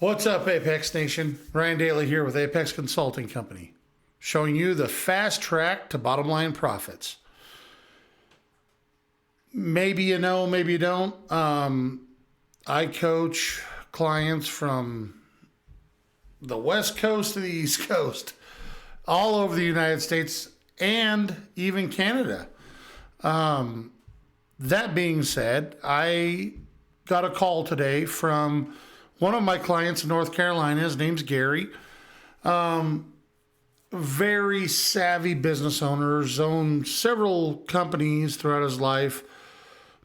What's up, Apex Nation? Ryan Daly here with Apex Consulting Company, showing you the fast track to bottom line profits. Maybe you know, maybe you don't. I coach clients from the West Coast to the East Coast, all over the United States and even Canada. That being said, I got a call today from one of my clients in North Carolina. His name's Gary. Very savvy business owner, has owned several companies throughout his life,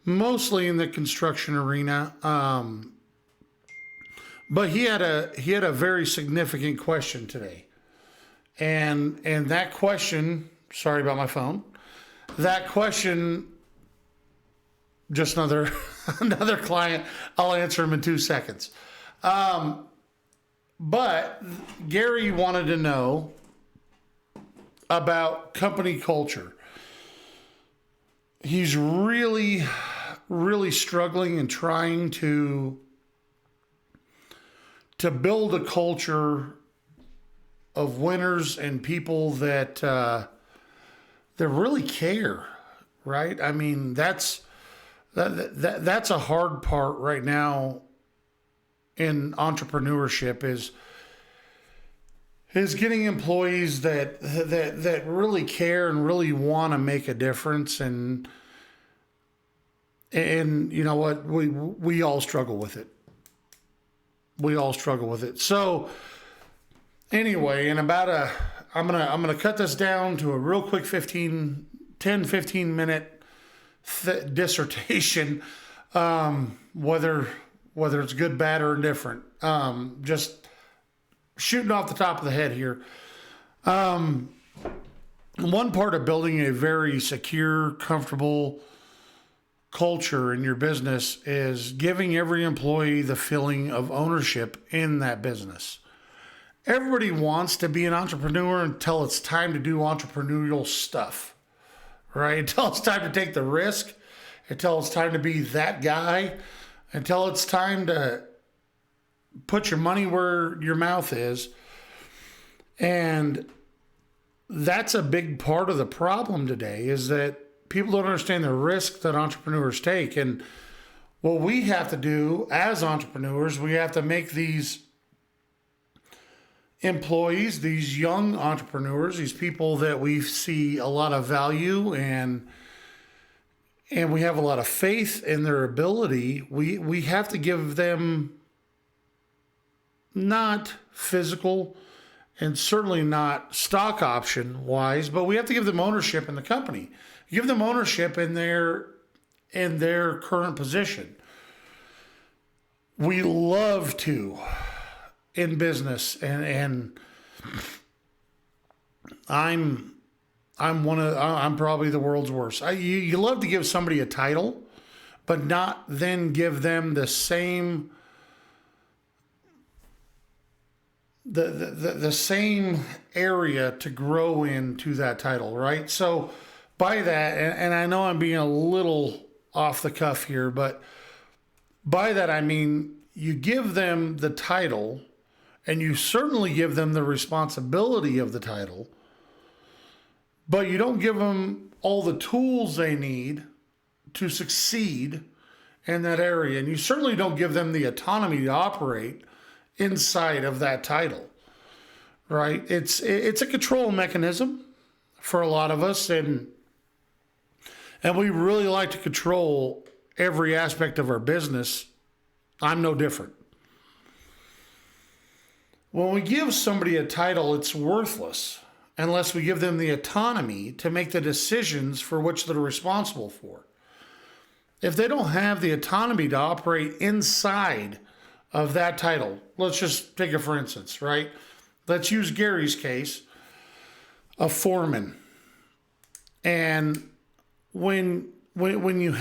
mostly in the construction arena. But he had a very significant question today. And that question, sorry about my phone. That question, just another another client. I'll answer him in 2 seconds. But Gary wanted to know about company culture. He's really, really struggling and trying to build a culture of winners and people that really care, right? I mean, that's a hard part right now in entrepreneurship is getting employees that really care and really want to make a difference, and you know what, we all struggle with it. We all struggle with it. So anyway, in about I'm gonna cut this down to a real quick 10, 15 minute dissertation, whether it's good, bad, or indifferent. Just shooting off the top of the head here. One part of building a very secure, comfortable culture in your business is giving every employee the feeling of ownership in that business. Everybody wants to be an entrepreneur until it's time to do entrepreneurial stuff, right? Until it's time to take the risk, until it's time to be that guy, until it's time to put your money where your mouth is. And that's a big part of the problem today, is that people don't understand the risk that entrepreneurs take. And what we have to do as entrepreneurs, we have to make these employees, these young entrepreneurs, these people that we see a lot of value and we have a lot of faith in their ability. We have to give them not physical and certainly not stock option wise, but we have to give them ownership in the company. Give them ownership in their current position. We love to in business, and I'm probably the world's worst. You love to give somebody a title, but not then give them the same the same area to grow into that title, right? So by that, and I know I'm being a little off the cuff here, but by that I mean you give them the title, and you certainly give them the responsibility of the title, but you don't give them all the tools they need to succeed in that area. And you certainly don't give them the autonomy to operate inside of that title, right? It's a control mechanism for a lot of us, and we really like to control every aspect of our business. I'm no different. When we give somebody a title, it's worthless unless we give them the autonomy to make the decisions for which they're responsible for. If they don't have the autonomy to operate inside of that title, let's just take it for instance, right? Let's use Gary's case, a foreman. And when you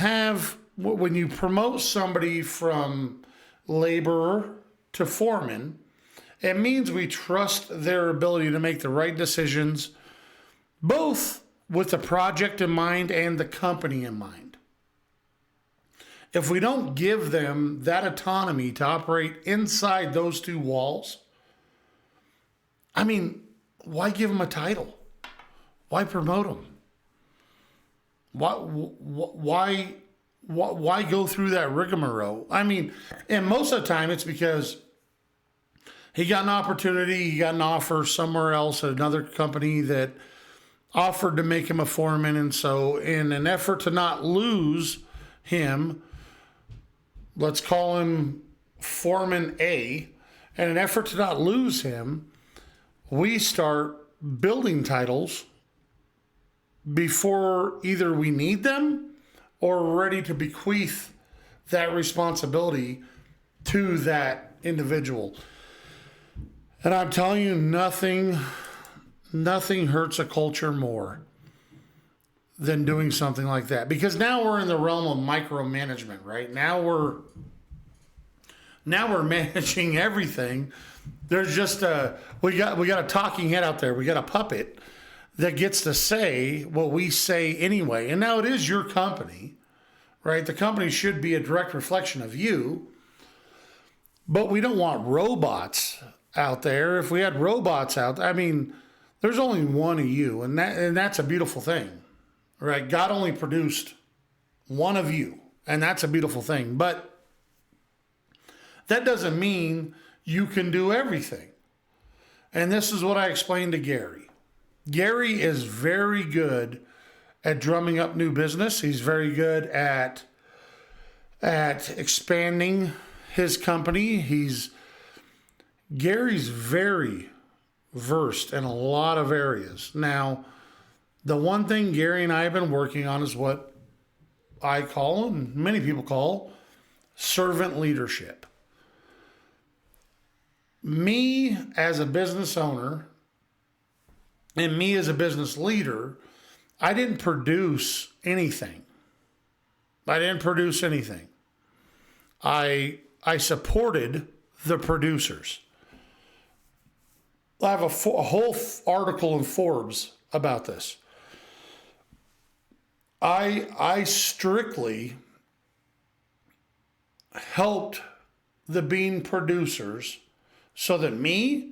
promote somebody from laborer to foreman, it means we trust their ability to make the right decisions, both with the project in mind and the company in mind. if we don't give them that autonomy to operate inside those two walls, I mean, why give them a title? Why promote them? Why go through that rigmarole? I mean, and most of the time it's because he got an opportunity, he got an offer somewhere else at another company that offered to make him a foreman. And so in an effort to not lose him, let's call him Foreman A, in an effort to not lose him, we start building titles before either we need them or we're ready to bequeath that responsibility to that individual. And I'm telling you, nothing hurts a culture more than doing something like that. Because now we're in the realm of micromanagement, right? Now we're managing everything. There's just we got a talking head out there. We got a puppet that gets to say what we say anyway. And now it is your company, right? The company should be a direct reflection of you. But we don't want robots out there. If we had robots out there, I mean, there's only one of you, and that's a beautiful thing, right? God only produced one of you, and that's a beautiful thing. But that doesn't mean you can do everything. And this is what I explained to Gary. Gary is very good at drumming up new business. He's very good at expanding his company. Gary's very versed in a lot of areas. Now, the one thing Gary and I have been working on is what I call, and many people call, servant leadership. Me as a business owner and me as a business leader, I didn't produce anything. I supported the producers. I have a whole article in Forbes about this. I strictly helped the bean producers so that me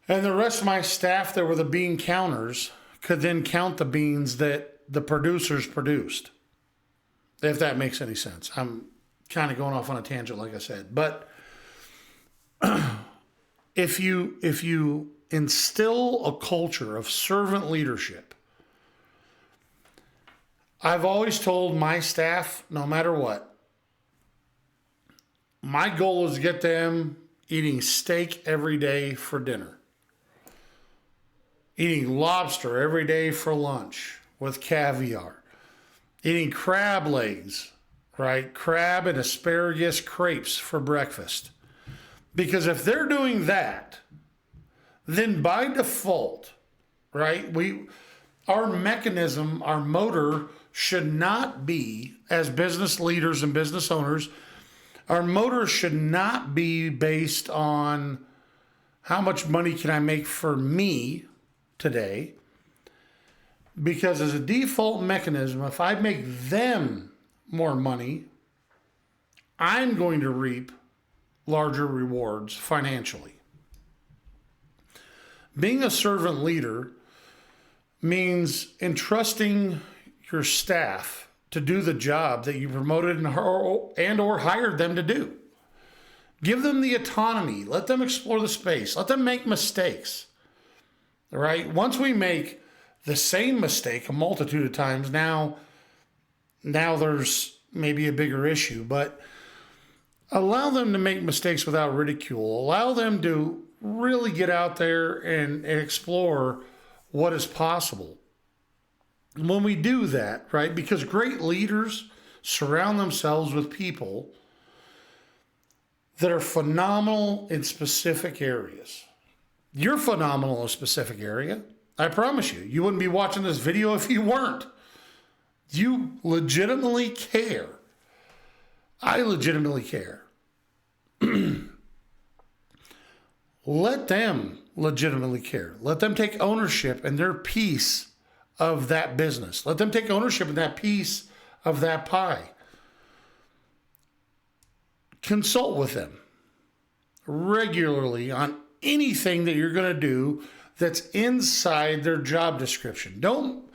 and the rest of my staff that were the bean counters could then count the beans that the producers produced. If that makes any sense. I'm kind of going off on a tangent, like I said. But if you instill a culture of servant leadership, I've always told my staff, no matter what, my goal is to get them eating steak every day for dinner, eating lobster every day for lunch with caviar, eating crab legs, right? Crab and asparagus crepes for breakfast. Because if they're doing that, then by default, right, our mechanism, our motor should not be, as business leaders and business owners, our motor should not be based on how much money can I make for me today. Because as a default mechanism, if I make them more money, I'm going to reap larger rewards financially. Being a servant leader means entrusting your staff to do the job that you promoted and or hired them to do. Give them the autonomy. Let them explore the space. Let them make mistakes. All right? Once we make the same mistake a multitude of times, now there's maybe a bigger issue, but allow them to make mistakes without ridicule. Allow them to really get out there and explore what is possible. When we do that, right, because great leaders surround themselves with people that are phenomenal in specific areas. You're phenomenal in a specific area. I promise you. You wouldn't be watching this video if you weren't. You legitimately care. I legitimately care. Let them legitimately care. Let them take ownership in their piece of that business. Let them take ownership in that piece of that pie. consult with them regularly on anything that you're going to do that's inside their job description. Don't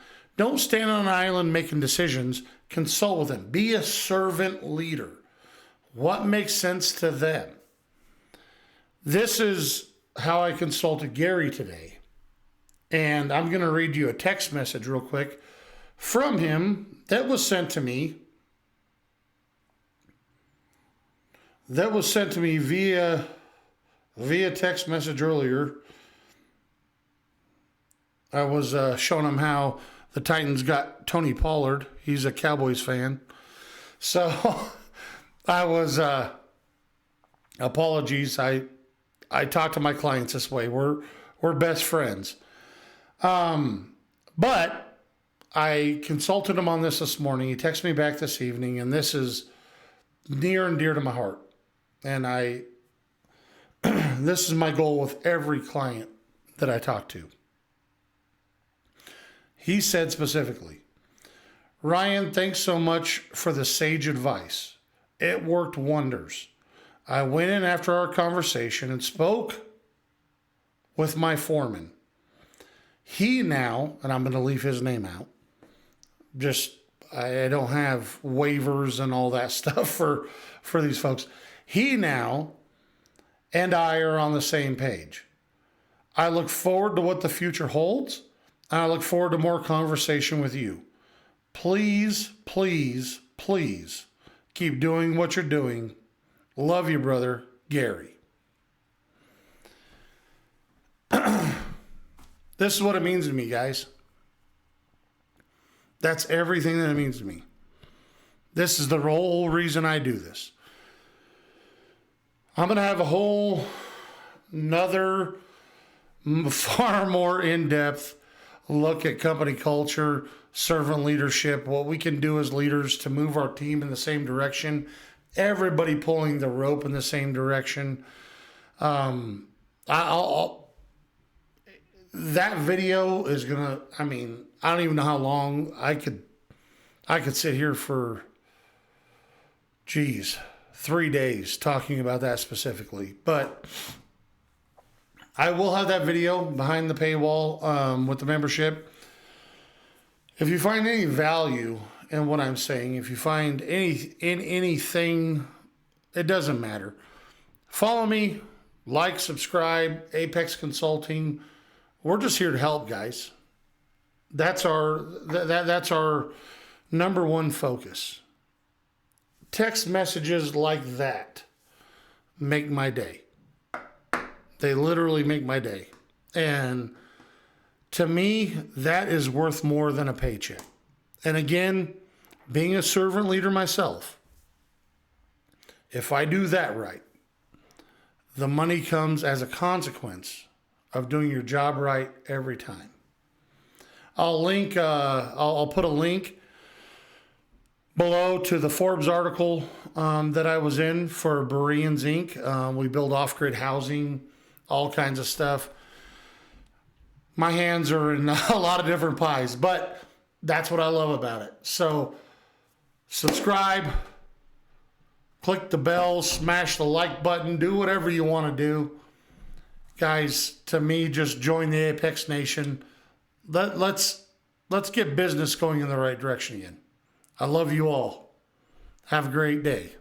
stand on an island making decisions. Consult with them. Be a servant leader. What makes sense to them? This is how I consulted Gary today. And I'm going to read you a text message real quick from him that was sent to me. That was sent to me via text message earlier. I was showing him how the Titans got Tony Pollard. He's a Cowboys fan. So I was, apologies. I talk to my clients this way. We're best friends. But I consulted him on this morning. He texted me back this evening, and this is near and dear to my heart. And this is my goal with every client that I talk to. He said specifically, Ryan, thanks so much for the sage advice. It worked wonders. I went in after our conversation and spoke with my foreman. He now, and I'm going to leave his name out, I don't have waivers and all that stuff for these folks. He now and I are on the same page. I look forward to what the future holds, and I look forward to more conversation with you. Please, please, please keep doing what you're doing. Love you, brother, Gary. This is what it means to me, guys. That's everything that it means to me. This is the whole reason I do this. I'm going to have a whole another far more in-depth look at company culture, servant leadership, what we can do as leaders to move our team in the same direction, everybody pulling the rope in the same direction. That video is gonna, I don't even know how long I could sit here for 3 days talking about that specifically. But I will have that video behind the paywall with the membership. If you find any value in what I'm saying, if you find anything, it doesn't matter. Follow me, like, subscribe, Apex Consulting. We're just here to help, guys. That's our number one focus. Text messages like that make my day. They literally make my day. And to me, that is worth more than a paycheck. And again, being a servant leader myself, if I do that right, the money comes as a consequence of doing your job right every time. I'll put a link below to the Forbes article that I was in for Bereans Inc. We build off-grid housing, all kinds of stuff. My hands are in a lot of different pies, but that's what I love about it. So subscribe, click the bell, smash the like button, do whatever you want to do. Guys, to me, just join the Apex Nation. Let's get business going in the right direction again. I love you all. Have a great day.